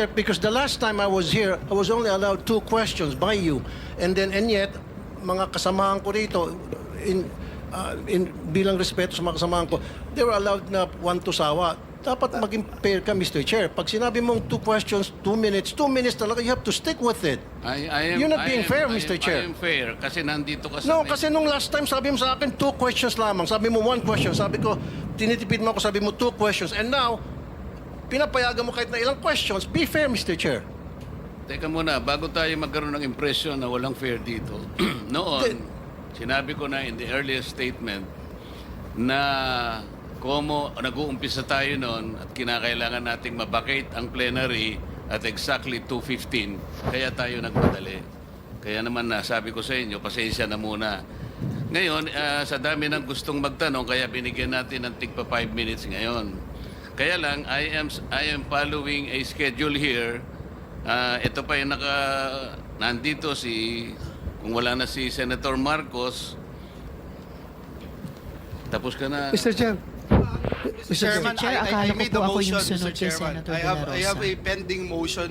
Because the last time I was here, I was only allowed 2 questions by you. And yet, mga kasamahan ko rito, bilang respeto sa mga kasamahan ko, they were allowed na 1 to sawa. Dapat maging fair ka, Mr. Chair. Pag sinabi mong 2 questions, 2 minutes talaga, you have to stick with it. You're not being fair, Mr. Chair. I am fair kasi nandito ka sa No, kasi nung last time, sabi mo sa akin, 2 questions lamang. Sabi mo 1 question. Sabi ko, tinitipid mo ako, sabi mo 2 questions. And now, pinapayagan mo kahit na ilang questions. Be fair, Mr. Chair. Teka muna, bago tayo magkaroon ng impression na walang fair dito. Noon, sinabi ko na in the earliest statement na komo nag-uumpisa tayo noon at kinakailangan nating mabakate ang plenary at exactly 2:15, kaya tayo nagmadali. Kaya naman sabi ko sa inyo, pasensya na muna. Ngayon, sa dami ng gustong magtanong, kaya binigyan natin ng tigpa 5 minutes ngayon. Kaya lang, I am following a schedule here. Ito pa yung nandito kung wala na si Senator Marcos, tapos ka na. Mr. Chair. Mr. Chairman, Chair, I akala ko made po a ako yung motion, sunod Mr. kay Chairman. Senator I have De La a Rosa. pending motion